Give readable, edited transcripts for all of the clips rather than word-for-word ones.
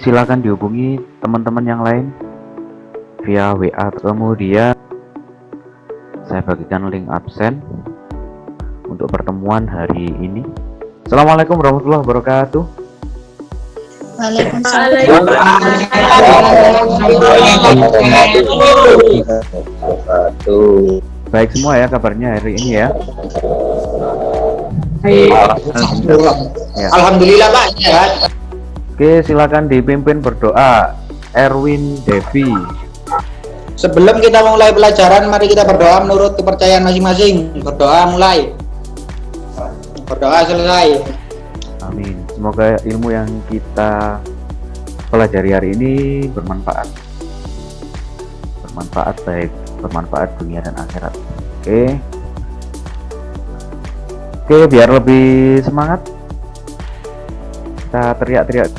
silakan dihubungi teman-teman yang lain via WA. Kemudian saya bagikan link absen untuk pertemuan hari ini. Assalamualaikum warahmatullahi wabarakatuh. Waalaikumsalam. Baik semua ya kabarnya hari ini ya. Ya. Alhamdulillah Pak. Ya. Oke, silakan dipimpin berdoa Erwin Devi. Sebelum kita mulai pelajaran, mari kita berdoa menurut kepercayaan masing-masing. Berdoa mulai. Berdoa selesai. Amin. Semoga ilmu yang kita pelajari hari ini bermanfaat. Bermanfaat dunia dan akhirat. Oke, biar lebih semangat kita teriak-teriak.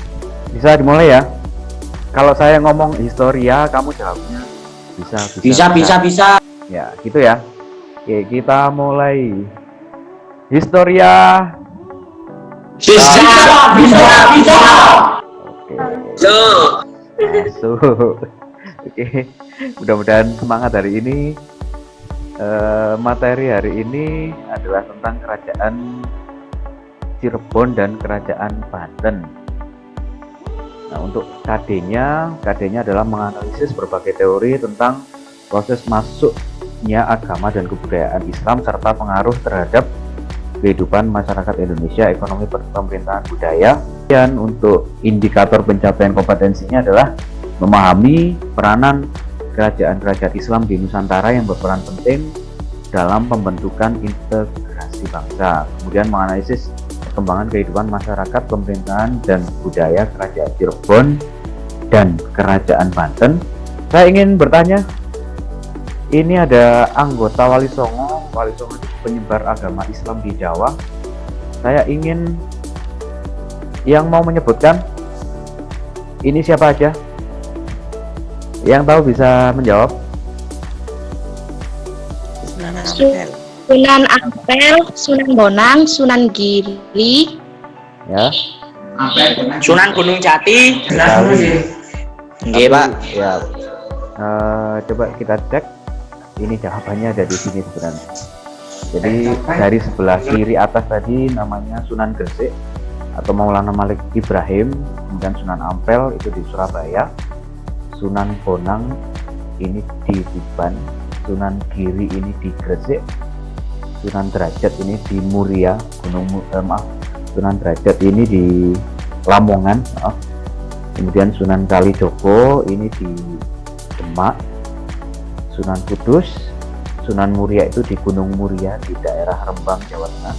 Bisa dimulai ya. Kalau saya ngomong historia, kamu jawabnya bisa. Ya, gitu ya. Oke, kita mulai. Historia. Bisa. Oke. Masuk. Oke. Mudah-mudahan semangat hari ini. Materi hari ini adalah tentang kerajaan Cirebon dan kerajaan Banten. Nah, untuk KD-nya adalah menganalisis berbagai teori tentang proses masuknya agama dan kebudayaan Islam serta pengaruh terhadap kehidupan masyarakat Indonesia, ekonomi, pemerintahan, budaya. Dan untuk indikator pencapaian kompetensinya adalah memahami peranan kerajaan-kerajaan Islam di Nusantara yang berperan penting dalam pembentukan integrasi bangsa. Kemudian menganalisis perkembangan kehidupan masyarakat, pemerintahan, dan budaya kerajaan Cirebon dan kerajaan Banten. Saya ingin bertanya, ini ada anggota Wali Songo itu penyebar agama Islam di Jawa. Saya ingin yang mau menyebutkan ini siapa aja? Yang tahu bisa menjawab. Sunan Ampel, Sunan Bonang, Sunan Giri, Ya. Sunan Gunung Jati. Nggih, Pak. Ya. Coba kita cek. Ini jawabannya ada di sini sebenarnya. Jadi dari sebelah kiri atas tadi namanya Sunan Gresik atau Maulana Malik Ibrahim, kemudian Sunan Ampel itu di Surabaya, Sunan Bonang ini di Tuban, Sunan Giri ini di Gresik, Sunan Derajat ini di Muria, Sunan Derajat ini di Lamongan, kemudian Sunan Kalijogo ini di Demak, Sunan Kudus, Sunan Muria itu di Gunung Muria di daerah Rembang, Jawa Tengah,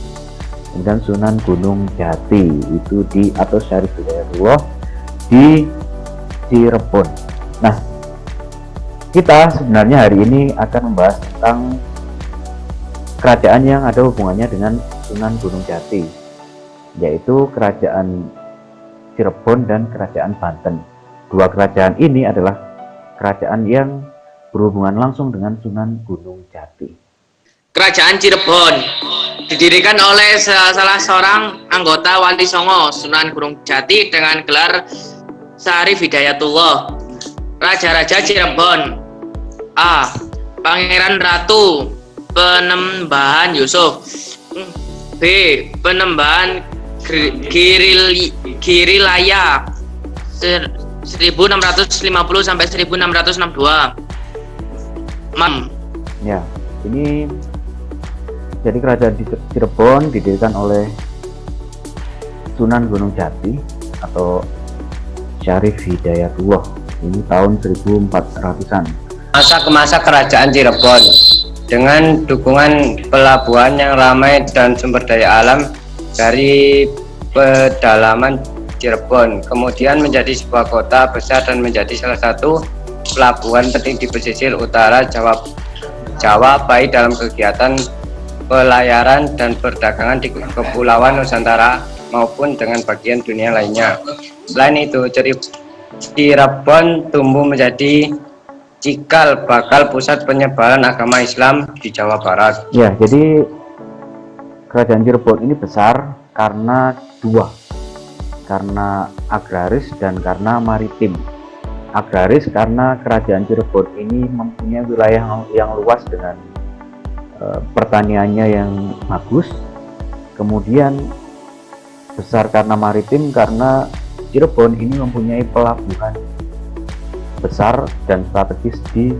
kemudian Sunan Gunung Jati itu di atau Syarif Hidayatullah di Cirebon. Nah, kita sebenarnya hari ini akan membahas tentang kerajaan yang ada hubungannya dengan Sunan Gunung Jati, yaitu kerajaan Cirebon dan kerajaan Banten. Dua kerajaan ini adalah kerajaan yang berhubungan langsung dengan Sunan Gunung Jati. Kerajaan Cirebon didirikan oleh salah seorang anggota Wali Songo, Sunan Gunung Jati, dengan gelar Syarif Hidayatullah. Raja-raja Cirebon: A. Pangeran Ratu Penembahan Yusuf, B. Penembahan Girilaya 1650 sampai 1662. Ya, ini jadi kerajaan Cirebon didirikan oleh Sunan Gunung Jati atau Syarif Hidayatullah. Ini tahun 1400-an. Masa ke masa kerajaan Cirebon dengan dukungan pelabuhan yang ramai dan sumber daya alam dari pedalaman Cirebon, kemudian menjadi sebuah kota besar dan menjadi salah satu pelabuhan penting di pesisir utara Jawa baik dalam kegiatan pelayaran dan perdagangan di Kepulauan Nusantara maupun dengan bagian dunia lainnya. Selain itu, Cirebon tumbuh menjadi cikal bakal pusat penyebaran agama Islam di Jawa Barat. Ya, jadi kerajaan Cirebon ini besar karena dua. karena agraris dan karena maritim. Agraris karena kerajaan Cirebon ini mempunyai wilayah yang luas dengan pertaniannya yang bagus. Kemudian besar karena maritim karena Cirebon ini mempunyai pelabuhan besar dan strategis di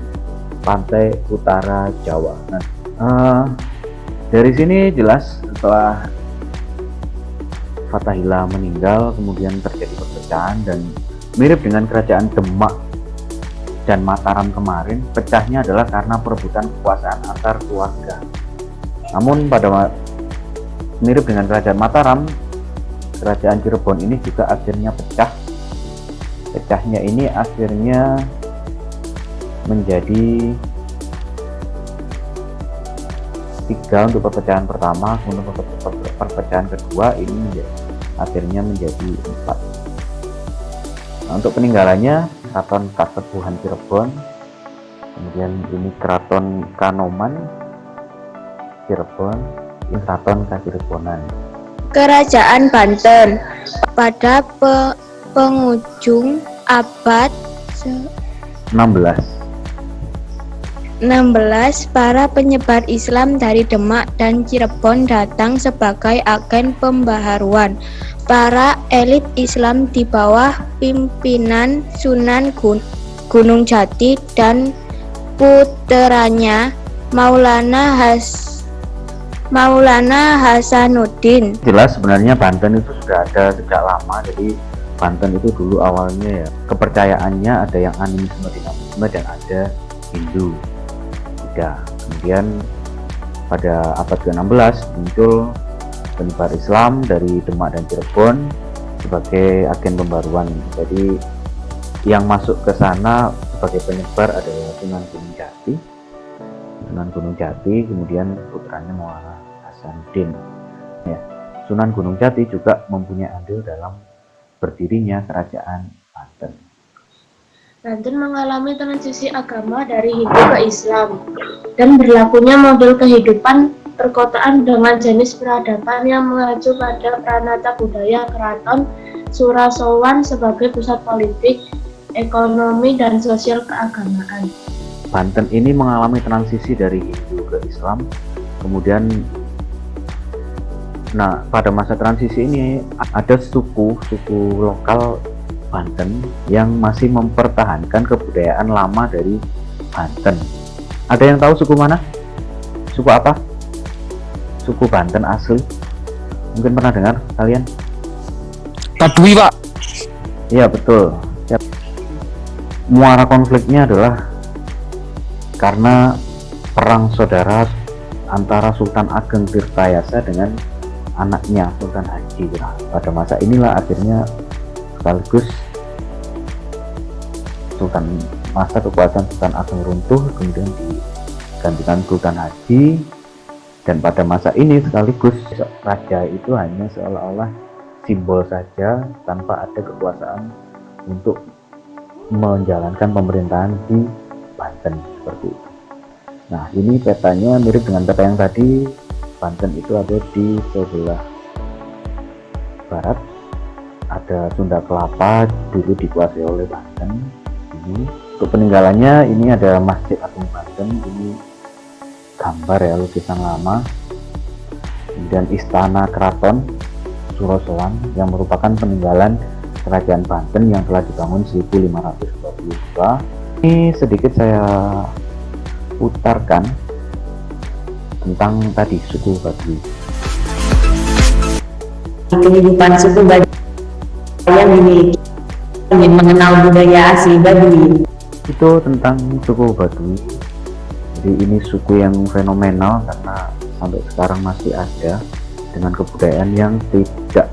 pantai utara Jawa. Nah, dari sini jelas setelah Fathahillah meninggal, kemudian terjadi perpecahan, dan mirip dengan kerajaan Demak dan Mataram kemarin, pecahnya adalah karena perebutan kekuasaan antar keluarga. Namun mirip dengan kerajaan Mataram, kerajaan Cirebon ini juga akhirnya pecah. Pecahnya ini akhirnya menjadi 3 untuk perpecahan pertama, untuk perpecahan kedua ini akhirnya menjadi 4. Nah, untuk peninggalannya Keraton Kasepuhan Cirebon, kemudian ini Keraton Kanoman Cirebon, ini Keraton Kacirebonan. Kerajaan Banten pada penghujung abad 16, para penyebar Islam dari Demak dan Cirebon datang sebagai agen pembaharuan. Para elit Islam di bawah pimpinan Sunan Gunung Jati dan puteranya Maulana Hasanuddin. Jelas sebenarnya Banten itu sudah ada sejak lama. Jadi Banten itu dulu awalnya ya kepercayaannya ada yang animisme, dinamisme, dan ada Hindu. Kemudian pada abad ke-16 muncul penyebar Islam dari Demak dan Cirebon sebagai agen pembaruan. Jadi yang masuk ke sana sebagai penyebar adalah Sunan Gunung Jati, kemudian putranya Maulana Hasanuddin. Ya, Sunan Gunung Jati juga mempunyai andil dalam berdirinya kerajaan Banten. Banten mengalami transisi agama dari Hindu ke Islam dan berlakunya model kehidupan perkotaan dengan jenis peradaban yang mengacu pada pranata budaya keraton Surasowan sebagai pusat politik, ekonomi, dan sosial keagamaan. Banten ini mengalami transisi dari Hindu ke Islam. Kemudian pada masa transisi ini ada suku lokal Banten yang masih mempertahankan kebudayaan lama dari Banten. Ada yang tahu suku mana? Suku apa? Suku Banten asli. Mungkin pernah dengar kalian? Baduy, Pak. Iya, betul. Ya. Muara konfliknya adalah karena perang saudara antara Sultan Ageng Tirtayasa dengan anaknya Sultan Haji. Nah, pada masa inilah akhirnya sekaligus masa kekuasaan Sultan Ageng runtuh, kemudian digantikan Sultan Haji, dan pada masa ini sekaligus raja itu hanya seolah-olah simbol saja tanpa ada kekuasaan untuk menjalankan pemerintahan di Banten seperti itu. Nah, ini petanya mirip dengan peta yang tadi. Banten itu ada di sebelah barat, ada Sunda Kelapa dulu dikuasai oleh Banten. Untuk peninggalannya ini ada Masjid Agung Banten, ini gambar ya, lukisan lama. Kemudian Istana Keraton Surasowan yang merupakan peninggalan kerajaan Banten yang telah dibangun 1522. Ini sedikit saya putarkan tentang tadi suku Baduy. Kehidupan suku Baduy yang dimiliki ingin mengenal budaya asli Baduy. Itu tentang suku Baduy. Jadi ini suku yang fenomenal karena sampai sekarang masih ada dengan kebudayaan yang tidak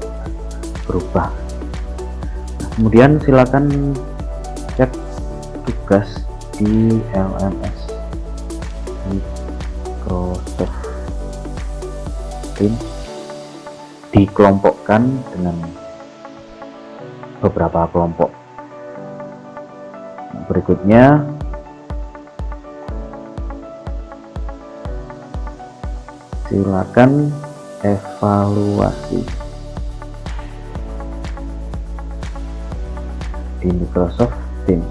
berubah. Nah, kemudian silakan cek tugas di LMS Microsoft Teams, dikelompokkan dengan beberapa kelompok. Nah, berikutnya silakan evaluasi. di Microsoft Teams.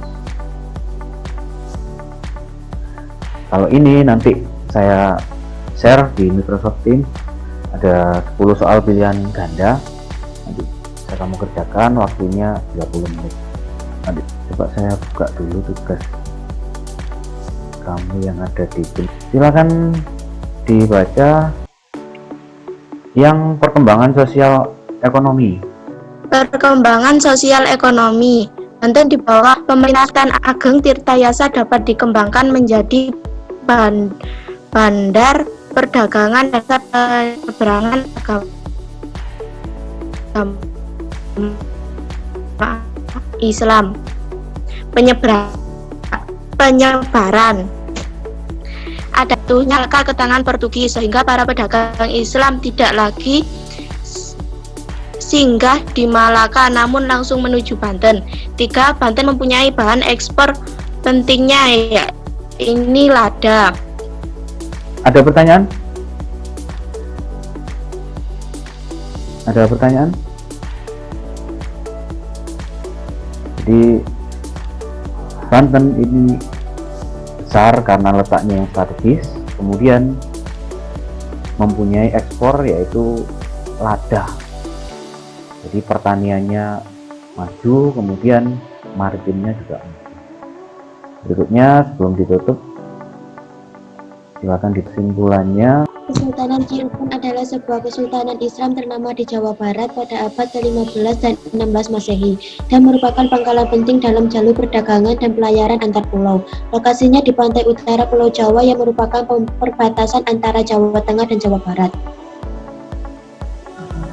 Kalau ini nanti saya share di Microsoft Teams, ada 10 soal pilihan ganda, nanti saya kamu kerjakan, waktunya 30 menit. Nanti coba saya buka dulu tugas kamu yang ada di Teams. Silakan dibaca yang perkembangan sosial ekonomi. Perkembangan sosial ekonomi. Nanti di bawah pemerintahan Ageng Tirtayasa dapat dikembangkan menjadi bandar perdagangan dan penyeberangan agama Islam. Penyebaran ada nyalka ke tangan Portugis sehingga para pedagang Islam tidak lagi singgah di Malaka namun langsung menuju Banten. 3. Banten mempunyai bahan ekspor pentingnya ya ini lada. Ada pertanyaan? Ada pertanyaan? Jadi Banten ini besar karena letaknya yang strategis, kemudian mempunyai ekspor yaitu lada. Jadi pertaniannya maju, kemudian maritimnya juga maju. Berikutnya sebelum ditutup, silakan kesimpulannya. Kesultanan Cirebon adalah sebuah kesultanan Islam ternama di Jawa Barat pada abad ke-15 dan 16 Masehi dan merupakan pangkalan penting dalam jalur perdagangan dan pelayaran antar pulau. Lokasinya di pantai utara Pulau Jawa yang merupakan perbatasan antara Jawa Tengah dan Jawa Barat.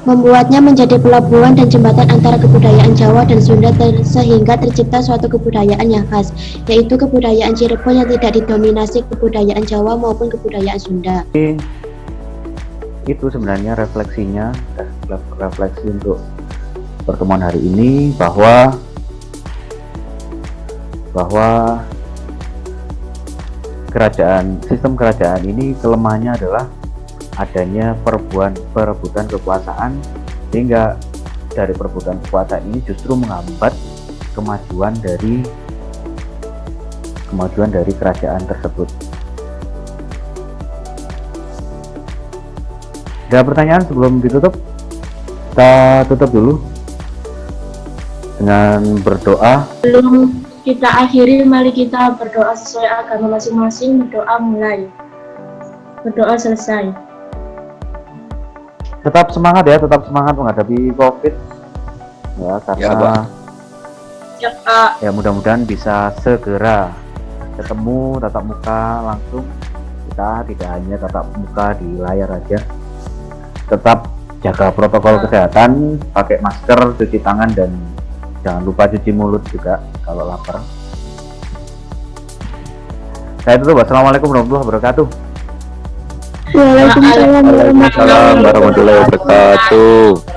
Membuatnya menjadi pelabuhan dan jembatan antara kebudayaan Jawa dan Sunda sehingga tercipta suatu kebudayaan yang khas, yaitu kebudayaan Cirebon yang tidak didominasi kebudayaan Jawa maupun kebudayaan Sunda. Itu sebenarnya refleksinya, refleksi untuk pertemuan hari ini bahwa sistem kerajaan ini kelemahannya adalah adanya perebutan kekuasaan, sehingga dari perebutan kekuasaan ini justru menghambat kemajuan dari kerajaan tersebut. Ada pertanyaan sebelum ditutup? Kita tutup dulu dengan berdoa. Sebelum kita akhiri, mari kita berdoa sesuai agama masing-masing. Berdoa mulai, berdoa selesai. Tetap semangat ya, tetap semangat menghadapi COVID ya, karena Ya, Pak. ya mudah-mudahan bisa segera ketemu tatap muka langsung. Kita tidak hanya tatap muka di layar aja, tetap jaga protokol kesehatan, pakai masker, cuci tangan, dan jangan lupa cuci mulut juga kalau lapar. Saya tutup. Wassalamualaikum warahmatullahi wabarakatuh. Waalaikumsalam Waalaikumsalam warahmatullahi wabarakatuh.